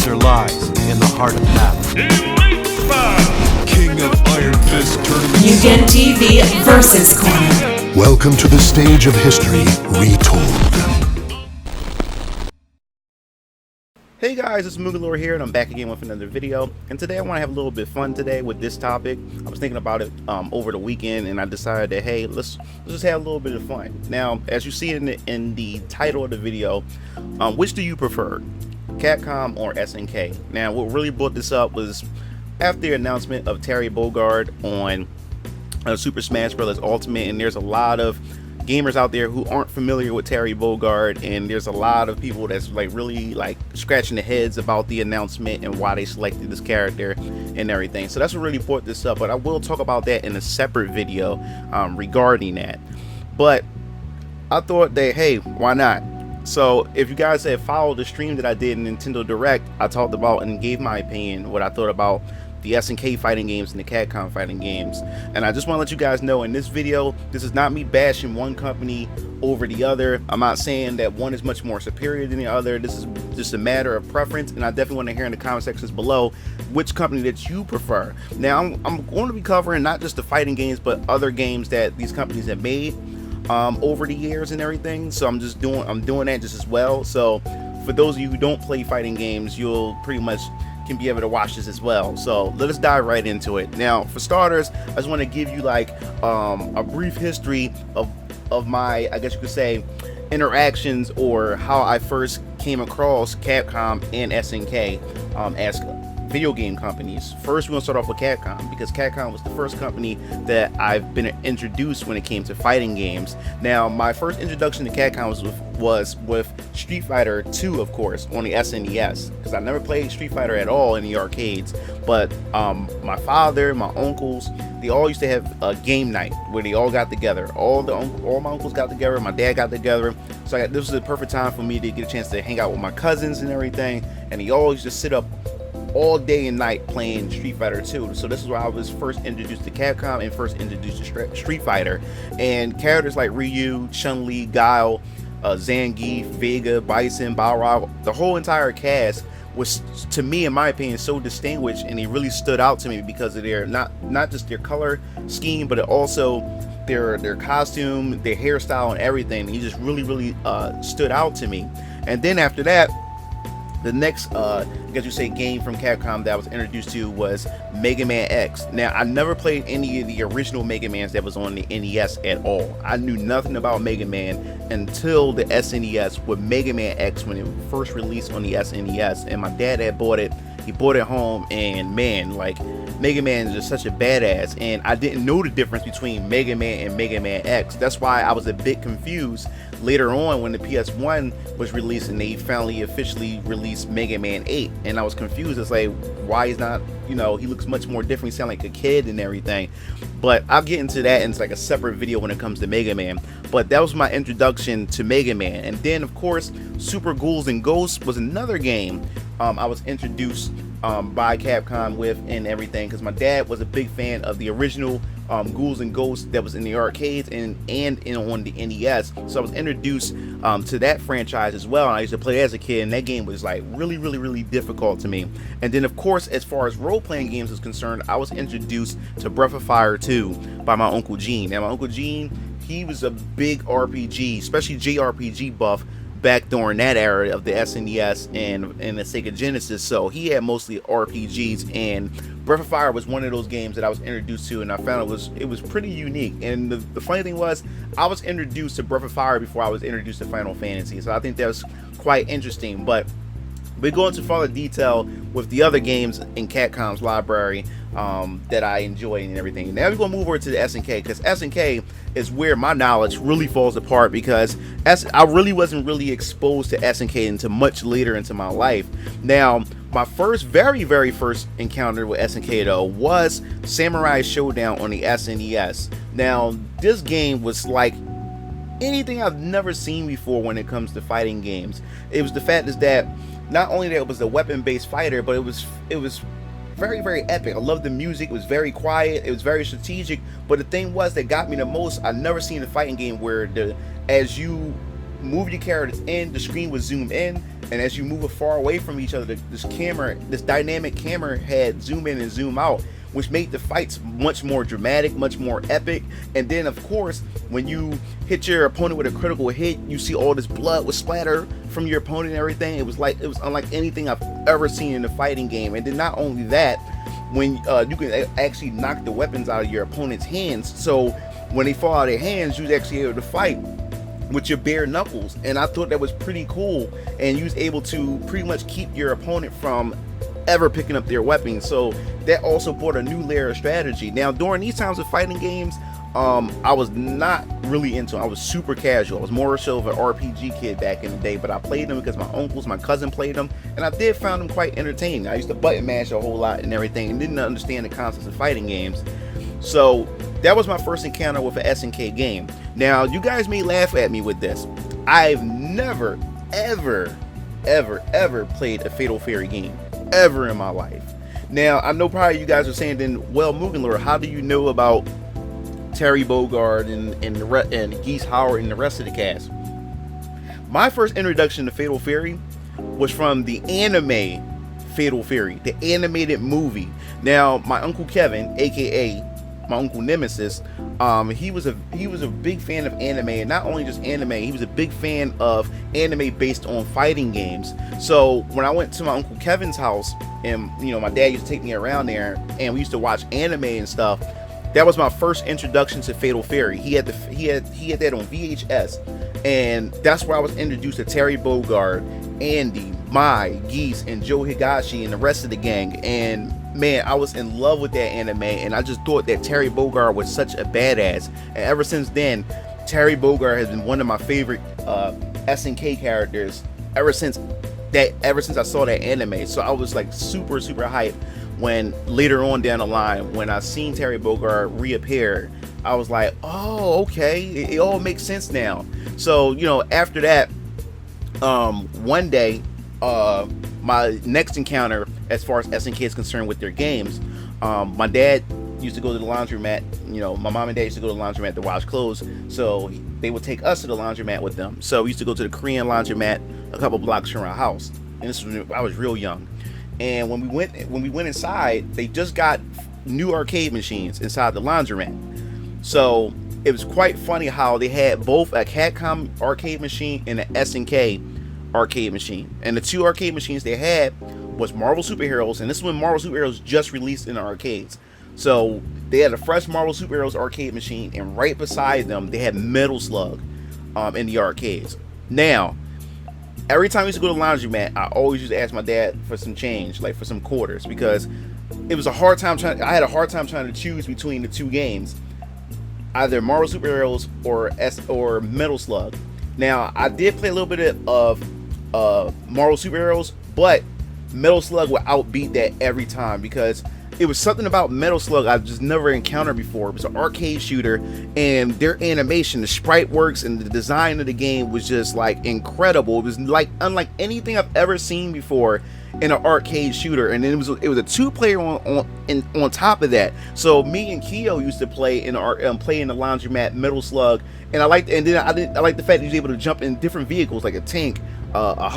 answer lies in the heart of battle. King of Iron Fist Tournament. Mugen TV versus Corner. Welcome to the stage of history retold. Hey guys, it's MugenLord here, and I'm back again with another video. And today I want to have a little bit of fun today with this topic. I was thinking about it over the weekend, and I decided that hey, let's just have a little bit of fun. Now, as you see in the title of the video, which do you prefer, Capcom or SNK? Now, what really brought this up was after the announcement of Terry Bogard on Super Smash Bros. Ultimate, and there's a lot of gamers out there who aren't familiar with Terry Bogard, and there's a lot of people that's like really like scratching their heads about the announcement and why they selected this character and everything. So that's what really brought this up, but I will talk about that in a separate video regarding that. But I thought that hey, why not? So if you guys have followed the stream that I did in Nintendo Direct, I talked about and gave my opinion what I thought about the SNK fighting games and the Capcom fighting games. And I just want to let you guys know in this video, this is not me bashing one company over the other. I'm not saying that one is much more superior than the other. This is just a matter of preference, and I definitely want to hear in the comment sections below which company that you prefer. Now I'm going to be covering not just the fighting games, but other games that these companies have made over the years and everything. So I'm doing that just as well. So for those of you who don't play fighting games, you'll pretty much can be able to watch this as well. So let us dive right into it. Now, for starters, I just want to give you like a brief history of my, I guess you could say, interactions or how I first came across Capcom and SNK as video game companies. First, we're gonna start off with Capcom because Capcom was the first company that I've been introduced when it came to fighting games. Now, my first introduction to Capcom was with Street Fighter 2, of course, on the SNES, because I never played Street Fighter at all in the arcades. But my father, my uncles, they all used to have a game night where they all got together. All my uncles got together, my dad got together. So this was the perfect time for me to get a chance to hang out with my cousins and everything. And they all used to sit up all day and night playing Street Fighter 2. So this is where I was first introduced to Capcom and first introduced to Street Fighter. And characters like Ryu, Chun-Li, Guile, Zangief, Vega, Bison, Balrog, the whole entire cast was, to me, in my opinion, so distinguished, and they really stood out to me because of their not just their color scheme, but also their costume, their hairstyle, and everything. He just really stood out to me. And then after that, the next, I guess you say, game from Capcom that I was introduced to was Mega Man X. Now, I never played any of the original Mega Mans that was on the NES at all. I knew nothing about Mega Man until the SNES with Mega Man X when it first released on the SNES, and my dad had bought it. He bought it home, and man, like, Mega Man is just such a badass, and I didn't know the difference between Mega Man and Mega Man X. That's why I was a bit confused later on when the PS1 was released and they finally officially released Mega Man 8, and I was confused. It's like, why he's not, you know, he looks much more different, he sounds like a kid and everything. But I'll get into that in like a separate video when it comes to Mega Man. But that was my introduction to Mega Man. And then of course Super Ghouls and Ghosts was another game I was introduced by Capcom with and everything, because my dad was a big fan of the original Ghouls and Ghosts that was in the arcades and on the NES. So I was introduced to that franchise as well, and I used to play as a kid, and that game was like really difficult to me. And then of course, as far as role-playing games is concerned, I was introduced to Breath of Fire 2 by my Uncle Gene. Now my Uncle Gene, he was a big RPG, especially JRPG buff back during that era of the SNES and the Sega Genesis. So he had mostly RPGs, and Breath of Fire was one of those games that I was introduced to, and I found it was pretty unique. And the funny thing was, I was introduced to Breath of Fire before I was introduced to Final Fantasy, so I think that was quite interesting. But we go into further detail with the other games in Capcom's library that I enjoy and everything. Now we're gonna move over to the SNK, because SNK is where my knowledge really falls apart, because I really wasn't really exposed to SNK until much later into my life. Now, my very first encounter with SNK though was Samurai Showdown on the SNES. Now, this game was like anything I've never seen before when it comes to fighting games. It was the fact is that not only that it was a weapon-based fighter, but it was very epic. I loved the music. It was very quiet. It was very strategic. But the thing was that got me the most, I've never seen a fighting game where as you move your characters in, the screen would zoom in, and as you move it far away from each other, this dynamic camera had zoom in and zoom out, which made the fights much more dramatic, much more epic. And then of course, when you hit your opponent with a critical hit, you see all this blood would splatter from your opponent and everything. It was unlike anything I've ever seen in a fighting game. And then not only that, when you can actually knock the weapons out of your opponent's hands, so when they fall out of their hands, you're actually able to fight with your bare knuckles. And I thought that was pretty cool, and you was able to pretty much keep your opponent from ever picking up their weapons. So that also brought a new layer of strategy. Now during these times of fighting games, I was not really into it. I was super casual. I was more so of an RPG kid back in the day, but I played them because my uncles, my cousin played them, and I did find them quite entertaining. I used to button mash a whole lot and everything, and didn't understand the concepts of fighting games. So that was my first encounter with an SNK game. Now you guys may laugh at me with this. I've never, ever played a Fatal Fury game ever in my life. Now I know probably you guys are saying then, well, MugenLord, how do you know about Terry Bogard and Geese Howard and the rest of the cast? My first introduction to Fatal Fury was from the anime Fatal Fury, the animated movie. Now my uncle Kevin, aka my uncle Nemesis, he was a big fan of anime, and not only just anime, he was a big fan of anime based on fighting games. So when I went to my uncle Kevin's house, and my dad used to take me around there, and we used to watch anime and stuff, that was my first introduction to Fatal Fury. He had that on VHS, and that's where I was introduced to Terry Bogard, Andy, Mai, Geese, and Joe Higashi, and the rest of the gang. And man, I was in love with that anime, and I just thought that Terry Bogard was such a badass. And ever since then, Terry Bogard has been one of my favorite SNK characters ever since I saw that anime. So I was like super hyped when later on down the line, when I seen Terry Bogard reappear, I was like, oh, okay, it all makes sense now. So after that, one day, my next encounter as far as SNK is concerned with their games, my dad used to go to the laundromat. My mom and dad used to go to the laundromat to wash clothes, so they would take us to the laundromat with them. So we used to go to the Korean laundromat a couple blocks from our house, and this was when I was real young. And when we went inside, they just got new arcade machines inside the laundromat. So it was quite funny how they had both a Capcom arcade machine and an SNK arcade machine. And the two arcade machines they had was Marvel Superheroes, and this is when Marvel Superheroes just released in the arcades. So they had a fresh Marvel Superheroes arcade machine, and right beside them they had Metal Slug in the arcades. Now, every time I used to go to the laundromat, I always used to ask my dad for some change, like for some quarters, because it was I had a hard time trying to choose between the two games, either Marvel Superheroes or Metal Slug. Now, I did play a little bit of Marvel Superheroes, but Metal Slug would outbeat that every time, because it was something about Metal Slug I've just never encountered before. It was an arcade shooter, and their animation, the sprite works, and the design of the game was just like incredible. It was like unlike anything I've ever seen before in an arcade shooter. And then it was a two-player on top of that. So me and Keo used to play in the laundromat Metal Slug, and I liked the fact that he was able to jump in different vehicles like a tank, a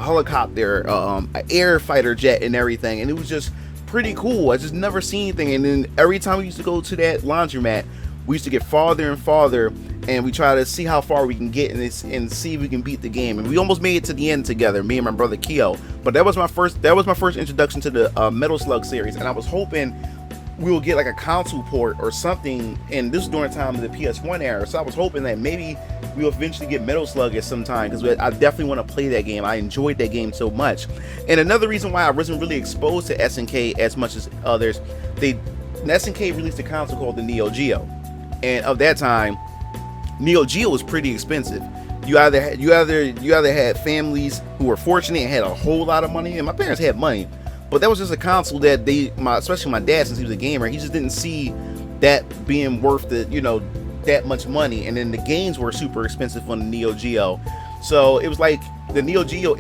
helicopter, an air fighter jet, and everything. And it was just pretty cool. I just never seen anything. And then every time we used to go to that laundromat, we used to get farther and farther, and we try to see how far we can get and see if we can beat the game. And we almost made it to the end together, me and my brother Keo. But that was my first introduction to the Metal Slug series, and I was hoping we will get like a console port or something. And this was during the time of the PS1 era, so I was hoping that maybe we'll eventually get Metal Slug at some time, because I definitely want to play that game. I enjoyed that game so much. And another reason why I wasn't really exposed to SNK as much as others, SNK released a console called the Neo Geo, and of that time, Neo Geo was pretty expensive. You either had families who were fortunate and had a whole lot of money, and my parents had money, but that was just a console that especially my dad, since he was a gamer, he just didn't see that being worth that much money. And then the games were super expensive on the Neo Geo, so it was like the Neo Geo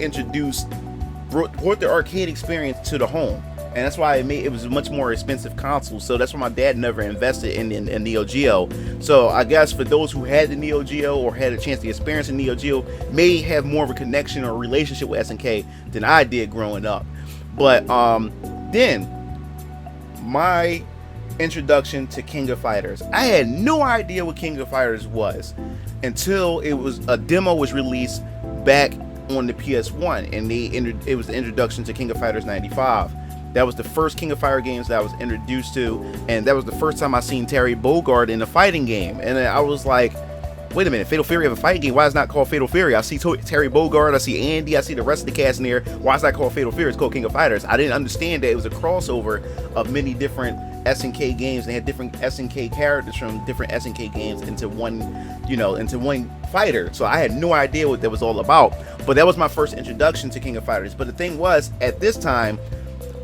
brought the arcade experience to the home. and that's why it was a much more expensive console. So that's why my dad never invested in Neo Geo. So I guess for those who had the Neo Geo or had a chance to experience the Neo Geo, may have more of a connection or relationship with SNK than I did growing up. But then my introduction to King of Fighters, I had no idea what King of Fighters was until a demo was released back on the PS1, and it was the introduction to King of Fighters 95. That was the first King of Fighters games that I was introduced to, and that was the first time I seen Terry Bogard in a fighting game. And I was like, wait a minute, Fatal Fury have a fighting game? Why is it not called Fatal Fury? I see Terry Bogard, I see Andy, I see the rest of the cast in there. Why is it not called Fatal Fury? It's called King of Fighters. I didn't understand that it was a crossover of many different SNK games. They had different SNK characters from different SNK games into one, into one fighter. So I had no idea what that was all about. But that was my first introduction to King of Fighters. But the thing was, at this time,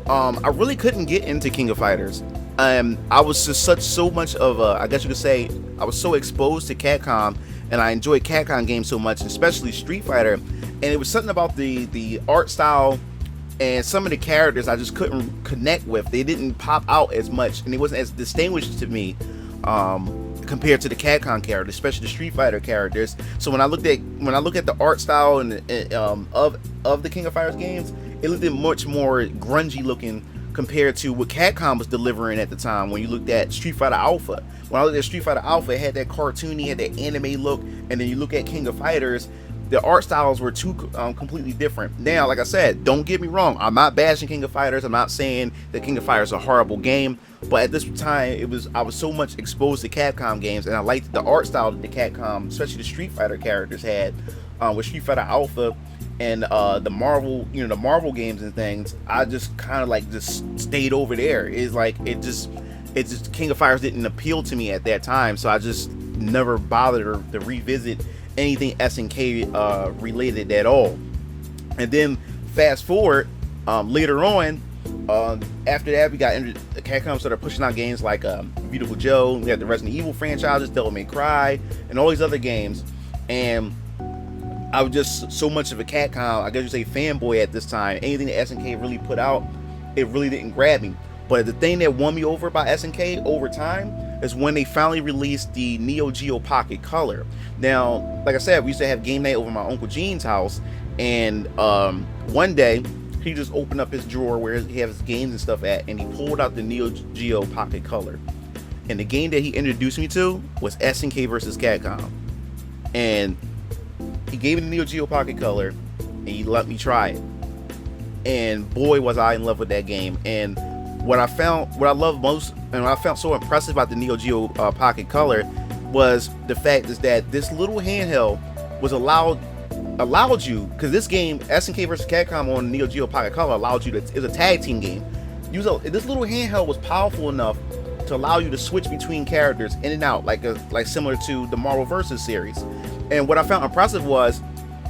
I really couldn't get into King of Fighters. I was just so much of a, I guess you could say, I was so exposed to Capcom, and I enjoyed Capcom games so much, especially Street Fighter. And it was something about the art style and some of the characters I just couldn't connect with. They didn't pop out as much, and it wasn't as distinguished to me compared to the Capcom characters, especially the Street Fighter characters. So when I look at the art style and of the King of Fighters games, it looked much more grungy looking compared to what Capcom was delivering at the time. When you looked at Street Fighter Alpha, when I looked at Street Fighter Alpha, it had that cartoony, had that anime look, and then you look at King of Fighters, the art styles were two completely different. Now, like I said, don't get me wrong, I'm not bashing King of Fighters. I'm not saying that King of Fighters is a horrible game, but at this time, I was so much exposed to Capcom games, and I liked the art style that the Capcom, especially the Street Fighter characters had, with Street Fighter Alpha and the Marvel, the Marvel games and things. I just kind of like just stayed over there. It's like it just King of Fighters didn't appeal to me at that time, so I just never bothered to revisit anything SNK related at all. And then fast forward, later on, after that, we got Capcom started pushing out games like Beautiful Joe. We had the Resident Evil franchises, Devil May Cry, and all these other games. And I was just so much of a Capcom, I guess you say, fanboy at this time. Anything that SNK really put out, it really didn't grab me. But the thing that won me over by SNK over time is when they finally released the Neo Geo Pocket Color. Now, like I said, we used to have game night over my Uncle Gene's house, and one day he just opened up his drawer where he has his games and stuff at, and he pulled out the Neo Geo Pocket Color. And the game that he introduced me to was SNK versus Capcom. And he gave me the Neo Geo Pocket Color, and he let me try it. And boy, was I in love with that game. And what I love most, and what I found so impressive about the Neo Geo Pocket Color, was the fact is that this little handheld was allowed you, because this game, SNK vs. Capcom on Neo Geo Pocket Color, allowed you to, it's a tag team game. This little handheld was powerful enough to allow you to switch between characters in and out, like similar to the Marvel vs. series. And what I found impressive was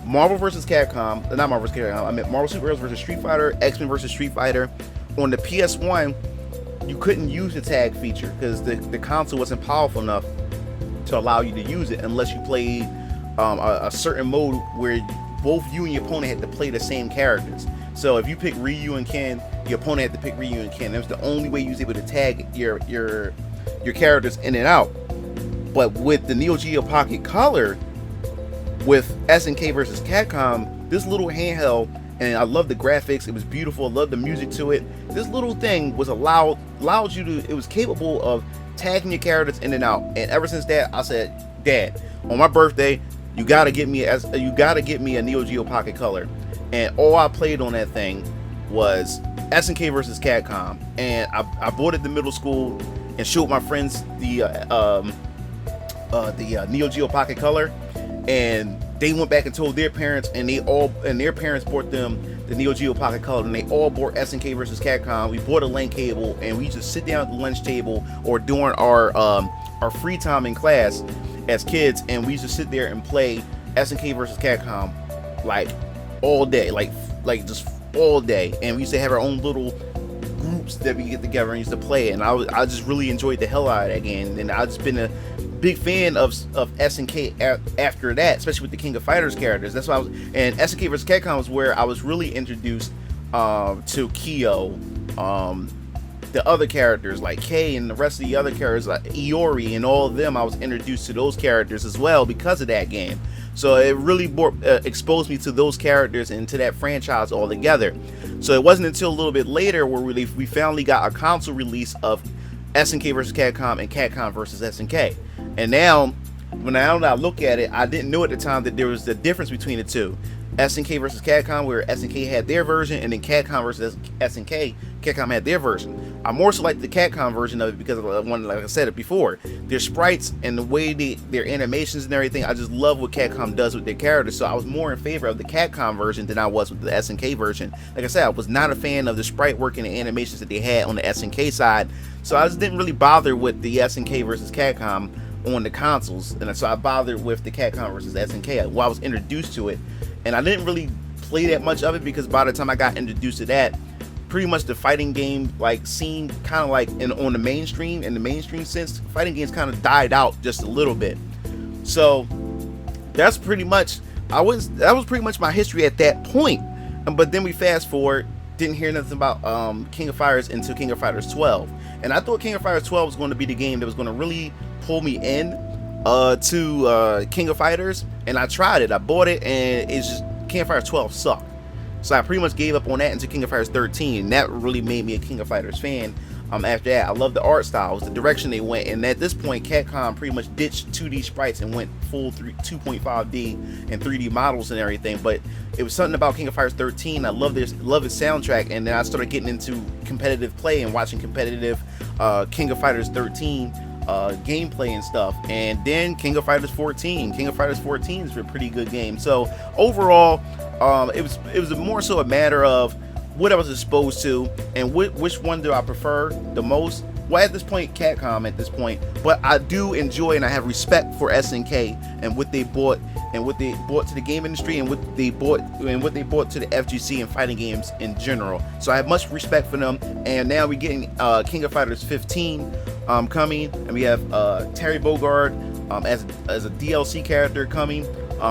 Marvel vs. Capcom, not Marvel vs. Capcom, I meant Marvel Superheroes vs. Street Fighter, X-Men vs. Street Fighter. On the PS1, you couldn't use the tag feature because the console wasn't powerful enough to allow you to use it unless you played a certain mode where both you and your opponent had to play the same characters. So if you pick Ryu and Ken, your opponent had to pick Ryu and Ken. That was the only way you was able to tag your characters in and out. But with the Neo Geo Pocket Color, with SNK versus Capcom, this little handheld, and I love the graphics, it was beautiful, I love the music to it. This little thing was allowed you to, it was capable of tagging your characters in and out. And ever since that, I said, Dad, on my birthday, you gotta get me a Neo Geo Pocket Color. And all I played on that thing was SNK versus Capcom. And I bought it in middle school and showed my friends the Neo Geo Pocket Color, and they went back and told their parents, and their parents bought them the Neo Geo Pocket Color, and they all bought SNK versus Capcom. We bought a LAN cable, and we used to sit down at the lunch table or during our free time in class as kids, and we used to sit there and play SNK versus Capcom like all day, like just all day. And we used to have our own little groups that we get together and used to play, and I just really enjoyed the hell out of that game. And I've just been a big fan of SNK after that, especially with the King of Fighters characters. That's why and SNK vs. Capcom was where I was really introduced to Kyo the other characters like Kay and the rest of the other characters like Iori and all of them. I was introduced to those characters as well because of that game. So it really exposed me to those characters and to that franchise altogether. So it wasn't until a little bit later where we finally got a console release of SNK versus Capcom and Capcom versus SNK. And now, when I look at it, I didn't know at the time that there was the difference between the two. SNK versus Capcom, where SNK had their version, and then Capcom versus SNK, Capcom had their version. I more so like the Capcom version of it because of the one, like I said it before, their sprites and the way their animations and everything. I just love what Capcom does with their characters. So I was more in favor of the Capcom version than I was with the SNK version. Like I said, I was not a fan of the sprite work and the animations that they had on the SNK side. So I just didn't really bother with the SNK versus Capcom on the consoles, and so I bothered with the Capcom versus SNK while I was introduced to it. And I didn't really play that much of it because by the time I got introduced to that, pretty much the fighting game like scene kind of like on the mainstream, in the mainstream sense, fighting games kind of died out just a little bit. So that's pretty much that was pretty much my history at that point. But then we fast forward, didn't hear nothing about King of Fighters until King of Fighters 12, and I thought King of Fighters 12 was going to be the game that was going to really pull me in to King of Fighters. And I tried it, I bought it, and it's just King of Fighters 12 sucked. So I pretty much gave up on that until King of Fighters 13, and that really made me a King of Fighters fan. After that, I love the art styles, the direction they went, and at this point Capcom pretty much ditched 2D sprites and went full 2.5D and 3D models and everything. But it was something about King of Fighters 13. I love its soundtrack, and then I started getting into competitive play and watching competitive King of Fighters 13 gameplay and stuff. And then King of Fighters 14 is a pretty good game. So overall, it was more so a matter of what I was exposed to and which one do I prefer the most. Well, at this point, Capcom at this point, but I do enjoy and I have respect for SNK and what they brought to the game industry and what they brought to the FGC and fighting games in general. So I have much respect for them. And now we're getting King of Fighters 15 coming, and we have Terry Bogard as a DLC character coming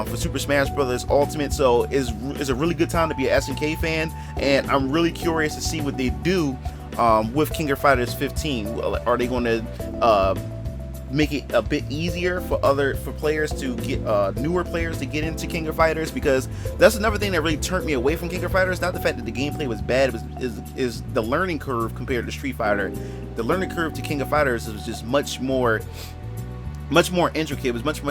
for Super Smash Bros. Ultimate. So it's a really good time to be an SNK fan, and I'm really curious to see what they do with King of Fighters 15. Are they going to make it a bit easier for players to get newer players to get into King of Fighters? Because that's another thing that really turned me away from King of Fighters. Not the fact that the gameplay was bad, is the learning curve compared to Street Fighter. The learning curve to King of Fighters was just much more intricate. It was much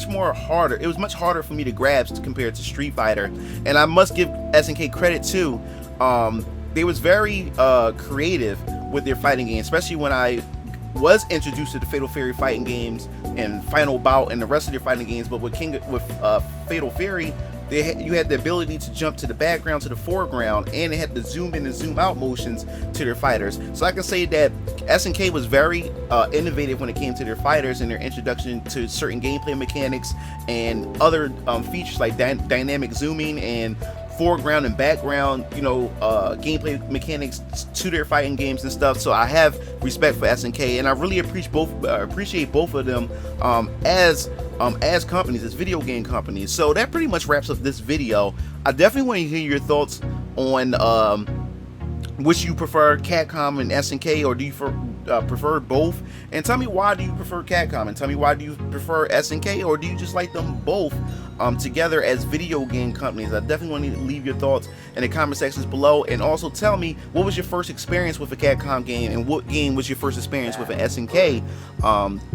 more harder. It was much harder for me to grasp compared to Street Fighter. And I must give SNK credit too. They was very creative with their fighting games, especially when I was introduced to the Fatal Fury fighting games and Final Bout and the rest of their fighting games. But with Fatal Fury, you had the ability to jump to the background, to the foreground, and they had the zoom in and zoom out motions to their fighters. So I can say that SNK was very innovative when it came to their fighters and their introduction to certain gameplay mechanics and other features like dynamic zooming and foreground and background, gameplay mechanics to their fighting games and stuff. So I have respect for SNK, and I really appreciate both of them as companies, as video game companies. So that pretty much wraps up this video. I definitely want to hear your thoughts on which you prefer, Capcom and SNK, or do you prefer both? And tell me, why do you prefer Capcom, and tell me, why do you prefer SNK, or do you just like them both together as video game companies? I definitely want you to leave your thoughts in the comment sections below, and also tell me, what was your first experience with a Capcom game, and what game was your first experience with an SNK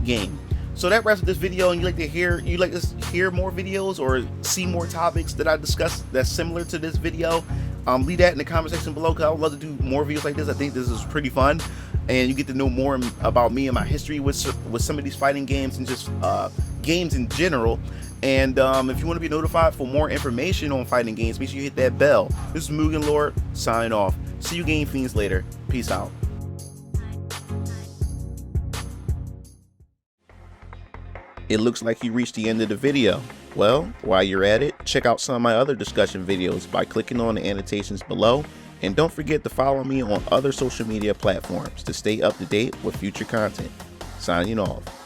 game? So that wraps up this video, and you like to hear more videos or see more topics that I discuss that's similar to this video, leave that in the comment section below, because I would love to do more videos like this. I think this is pretty fun, and you get to know more about me and my history with some of these fighting games and just games in general. And if you want to be notified for more information on fighting games, make sure you hit that bell. This is MugenLord signing off. See you Game Fiends later. Peace out. It looks like you reached the end of the video. Well, while you're at it, check out some of my other discussion videos by clicking on the annotations below, and don't forget to follow me on other social media platforms to stay up to date with future content. Signing off.